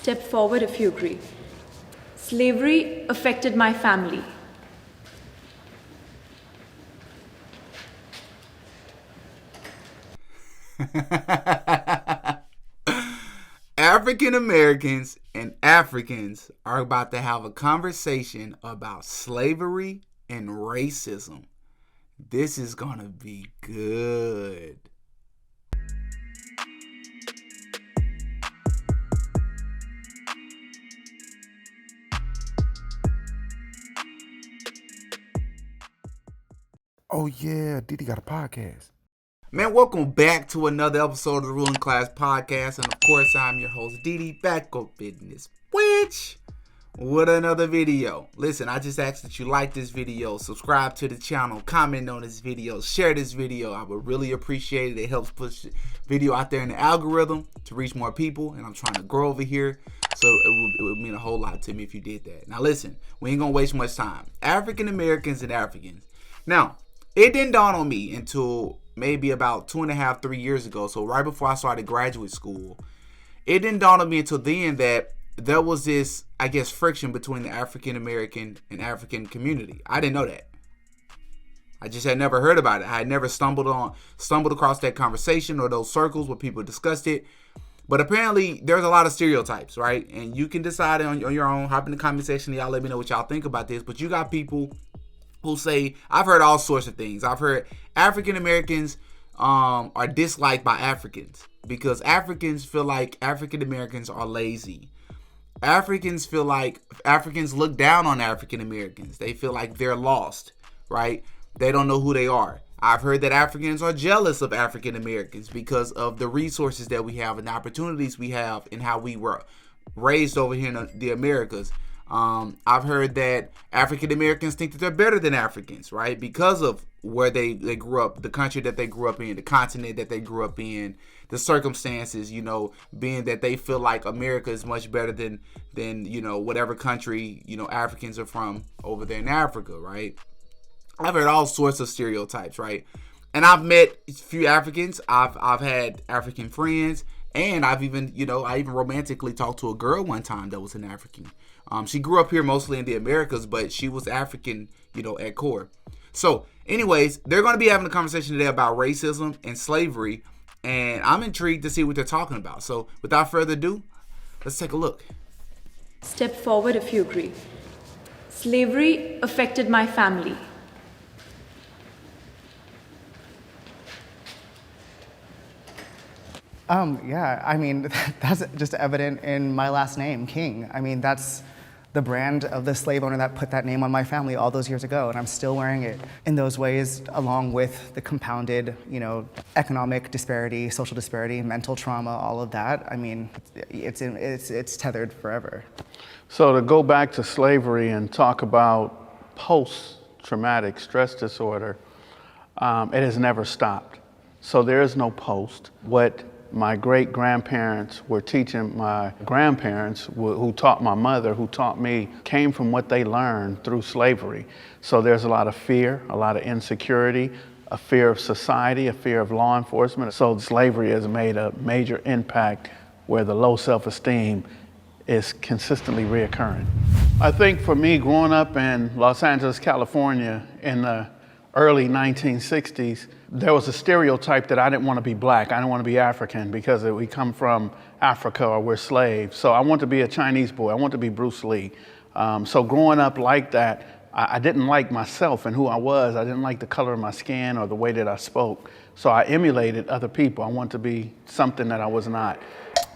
Step forward if you agree. Slavery affected my family. African Americans and Africans are about to have a conversation about slavery and racism. This is gonna be good. Oh yeah, Diddy got a podcast. Man, welcome back to another episode of the Ruling Class Podcast. And of course, I'm your host, Diddy, back up in this bitch with another video. Listen, I just ask that you like this video, subscribe to the channel, comment on this video, share this video. I would really appreciate it. It helps push the video out there in the algorithm to reach more people. And I'm trying to grow over here. So it would mean a whole lot to me if you did that. Now listen, we ain't gonna waste much time. African Americans and Africans. Now, it didn't dawn on me until maybe about 2.5, 3 years ago. So right before I started graduate school, it didn't dawn on me until then that there was this, I guess, friction between the African American and African community. I didn't know that. I just had never heard about it. I had never stumbled across that conversation or those circles where people discussed it. But apparently there's a lot of stereotypes, right? And you can decide on your own. Hop in the comment section. Y'all let me know what y'all think about this. But you got people who say, I've heard all sorts of things. I've heard African Americans are disliked by Africans because Africans feel like African Americans are lazy. Africans feel like Africans look down on African Americans. They feel like they're lost, right? They don't know who they are. I've heard that Africans are jealous of African Americans because of the resources that we have and the opportunities we have and how we were raised over here in the Americas. I've heard that African Americans think that they're better than Africans, right? Because of where they grew up, the country that they grew up in, the continent that they grew up in, the circumstances, being that they feel like America is much better than whatever country, Africans are from over there in Africa, right? I've heard all sorts of stereotypes, right? And I've met a few Africans. I've had African friends, and I've even, I even romantically talked to a girl one time that was an African. She grew up here mostly in the Americas, but she was African, at core. So, anyways, they're going to be having a conversation today about racism and slavery, and I'm intrigued to see what they're talking about. So, without further ado, let's take a look. Step forward if you agree. Slavery affected my family. Yeah, I mean, that's just evident in my last name, King. I mean, that's the brand of the slave owner that put that name on my family all those years ago, and I'm still wearing it in those ways, along with the compounded, economic disparity, social disparity, mental trauma, all of that. I mean, it's tethered forever. So to go back to slavery and talk about post-traumatic stress disorder, it has never stopped. So there is no post. What my great-grandparents were teaching my grandparents, who taught my mother, who taught me, came from what they learned through slavery. So there's a lot of fear, a lot of insecurity, a fear of society, a fear of law enforcement. So slavery has made a major impact where the low self-esteem is consistently reoccurring. I think for me, growing up in Los Angeles, California in the early 1960s, there was a stereotype that I didn't want to be black. I didn't want to be African because we come from Africa or we're slaves. So I want to be a Chinese boy. I want to be Bruce Lee. So growing up like that, I didn't like myself and who I was. I didn't like the color of my skin or the way that I spoke. So I emulated other people. I wanted to be something that I was not.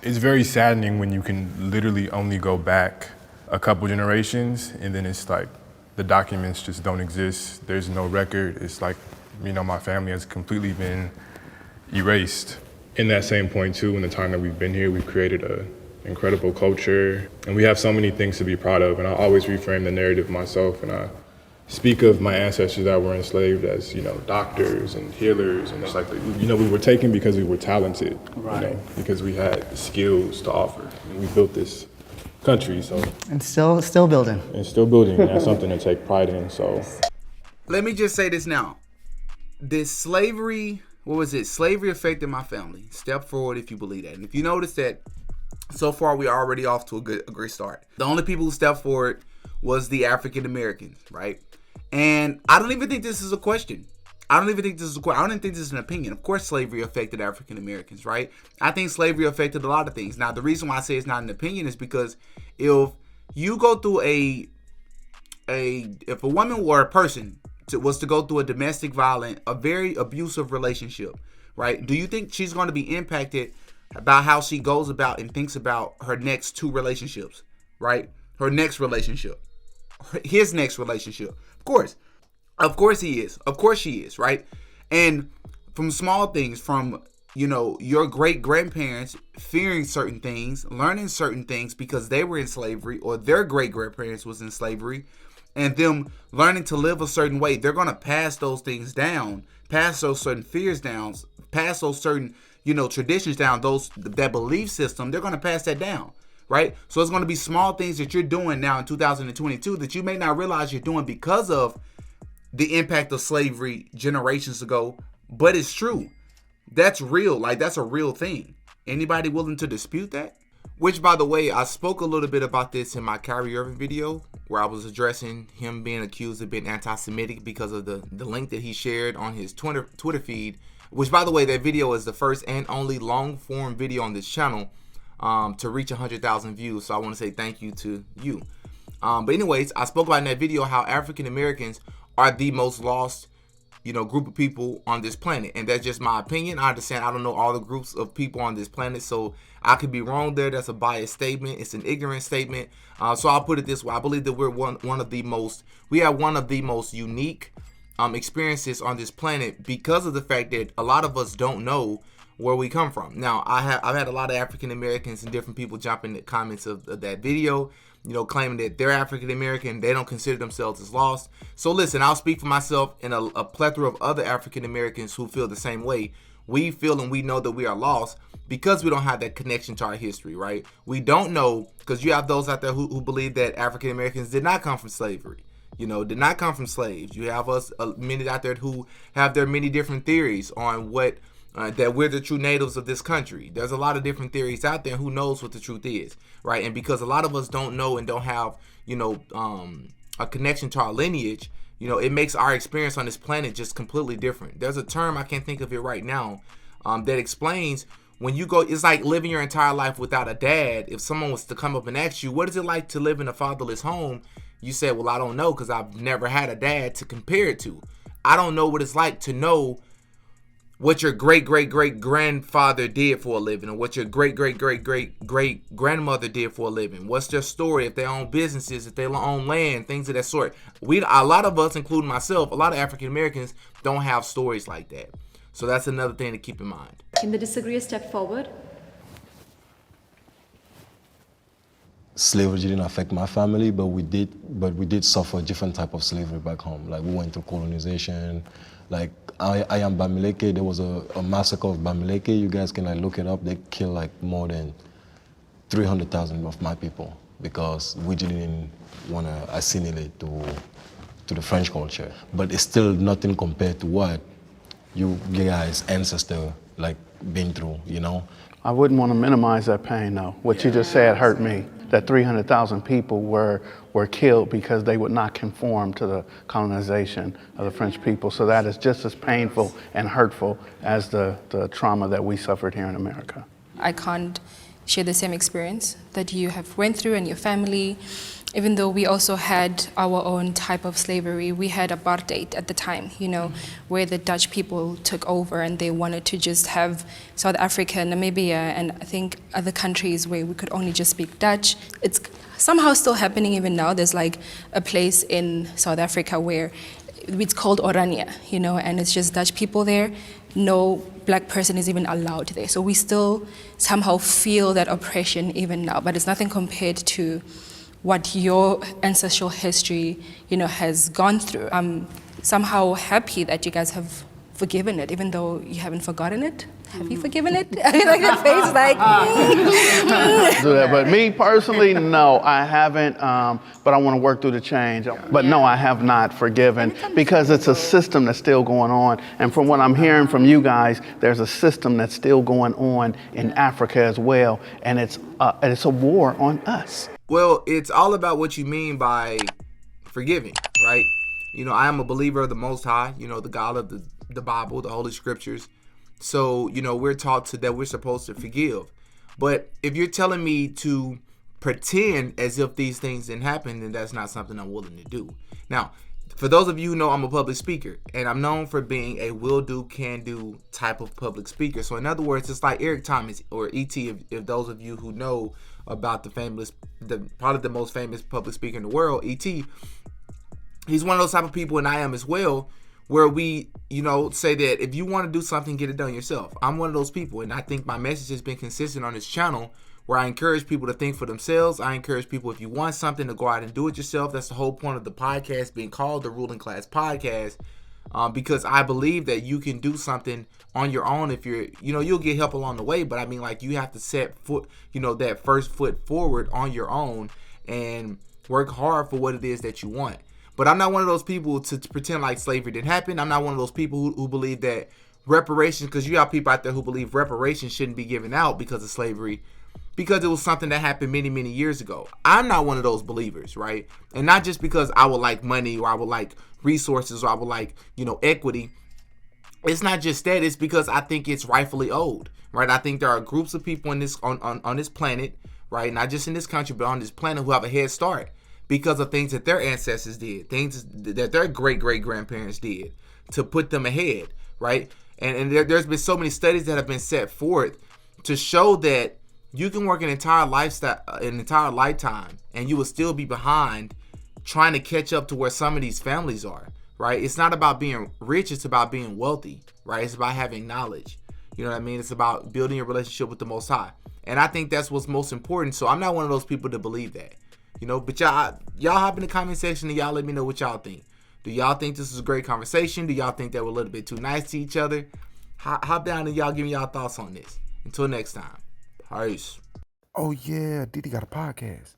It's very saddening when you can literally only go back a couple generations and then it's like the documents just don't exist. There's no record. It's like, my family has completely been erased. In that same point too, in the time that we've been here, we've created an incredible culture and we have so many things to be proud of. And I always reframe the narrative myself and I speak of my ancestors that were enslaved as, doctors and healers. And it's like, we were taken because we were talented, Right. Because we had skills to offer. And we built this country, so. And still building. And still building, and that's something to take pride in, so. Let me just say this now. This slavery affected my family. Step forward if you believe that. And if you notice that So far, we are already off to a great start. The only people who stepped forward was the African Americans, right? And I don't even think this is a question. I don't even think this is an opinion. Of course, slavery affected African Americans, right? I think slavery affected a lot of things. Now, the reason why I say it's not an opinion is because if you go through if a woman or a person was to go through a domestic violent, a very abusive relationship, right? Do you think she's going to be impacted about how she goes about and thinks about her next two relationships, right? Her next relationship, his next relationship. Of course he is. Of course she is, right? And from small things, from, your great grandparents fearing certain things, learning certain things because they were in slavery or their great grandparents was in slavery, and them learning to live a certain way, they're going to pass those things down, pass those certain fears down, pass those certain, traditions down, that belief system, they're going to pass that down, right? So it's going to be small things that you're doing now in 2022 that you may not realize you're doing because of the impact of slavery generations ago, but it's true. That's real. Like, that's a real thing. Anybody willing to dispute that? Which, by the way, I spoke a little bit about this in my Kyrie Irving video where I was addressing him being accused of being anti-Semitic because of the link that he shared on his Twitter feed, which, by the way, that video is the first and only long-form video on this channel to reach 100,000 views. So I want to say thank you to you. But anyways, I spoke about in that video how African Americans are the most lost group of people on this planet, and that's just my opinion. I understand I don't know all the groups of people on this planet, so I could be wrong there. That's a biased statement. It's an ignorant statement. So I'll put it this way: I believe that we're one of the most unique experiences on this planet because of the fact that a lot of us don't know where we come from. Now, I've had a lot of African Americans and different people jump in the comments of that video, claiming that they're African American, they don't consider themselves as lost. So listen, I'll speak for myself and a plethora of other African Americans who feel the same way. We feel and we know that we are lost because we don't have that connection to our history, right? We don't know, because you have those out there who believe that African Americans did not come from slavery, did not come from slaves. You have many out there who have their many different theories on what that we're the true natives of this country. There's a lot of different theories out there. Who knows what the truth is, right? And because a lot of us don't know and don't have, a connection to our lineage, it makes our experience on this planet just completely different. There's a term, I can't think of it right now, that explains when you go, it's like living your entire life without a dad. If someone was to come up and ask you, what is it like to live in a fatherless home? You said, well, I don't know, because I've never had a dad to compare it to. I don't know what it's like to know what your great-great-great-grandfather did for a living, or what your great-great-great-great-great-grandmother did for a living. What's their story, if they own businesses, if they own land, things of that sort. A lot of us, including myself, a lot of African Americans don't have stories like that. So that's another thing to keep in mind. Can the disagree step forward? Slavery didn't affect my family, but we did suffer a different type of slavery back home. Like, we went through colonization. Like, I am Bamileke. There was a massacre of Bamileke. You guys can look it up. They killed more than 300,000 of my people because we didn't want to assimilate to the French culture. But it's still nothing compared to what you guys' ancestors been through, I wouldn't want to minimize that pain, though. What you just said hurt me. That 300,000 people were killed because they would not conform to the colonization of the French people. So that is just as painful and hurtful as the trauma that we suffered here in America. I can't share the same experience that you have went through and your family. Even though we also had our own type of slavery, we had apartheid at the time, where the Dutch people took over and they wanted to just have South Africa, Namibia, and I think other countries where we could only just speak Dutch. It's somehow still happening even now. There's a place in South Africa where it's called Orania, and it's just Dutch people there. No black person is even allowed there. So we still somehow feel that oppression even now, but it's nothing compared to what your ancestral history, has gone through. I'm somehow happy that you guys have forgiven it, even though you haven't forgotten it. Have you forgiven it? I mean, like that face, like. Do that. But me personally, no, I haven't. But I want to work through the change. But no, I have not forgiven because it's a system that's still going on. And from what I'm hearing from you guys, there's a system that's still going on in Africa as well, and it's a war on us. Well, it's all about what you mean by forgiving, right? You know, I am a believer of the Most High, you know, the God of the Bible, the Holy Scriptures. So, you know, we're taught that we're supposed to forgive. But if you're telling me to pretend as if these things didn't happen, then that's not something I'm willing to do. Now, for those of you who know, I'm a public speaker, and I'm known for being a will-do, can-do type of public speaker. So in other words, it's like Eric Thomas or E.T., if those of you who know about probably the most famous public speaker in the world, E.T., he's one of those type of people, and I am as well, where we, you know, say that if you want to do something, get it done yourself. I'm one of those people, and I think my message has been consistent on this channel, where I encourage people to think for themselves. I encourage people, if you want something, to go out and do it yourself. That's the whole point of the podcast being called the Ruling Class Podcast, because I believe that you can do something on your own. If you're, you know, you'll get help along the way, but I mean, like, you have to set foot, you know, that first foot forward on your own and work hard for what it is that you want. But I'm not one of those people to pretend like slavery didn't happen. I'm not one of those people who believe that reparations, because you have people out there who believe reparations shouldn't be given out because of slavery, because it was something that happened many, many years ago. I'm not one of those believers, right? And not just because I would like money or I would like resources or I would like, you know, equity. It's not just that. It's because I think it's rightfully owed, right? I think there are groups of people in this on this planet, right? Not just in this country, but on this planet, who have a head start because of things that their ancestors did, things that their great-great-grandparents did to put them ahead, right? And there's been so many studies that have been set forth to show that you can work an entire lifetime, and you will still be behind trying to catch up to where some of these families are, right? It's not about being rich, it's about being wealthy, right? It's about having knowledge. You know what I mean? It's about building a relationship with the Most High. And I think that's what's most important. So I'm not one of those people to believe that. You know, but y'all hop in the comment section and y'all let me know what y'all think. Do y'all think this is a great conversation? Do y'all think that we're a little bit too nice to each other? Hop down and y'all give me y'all thoughts on this. Until next time. Peace. Oh yeah, Didi got a podcast.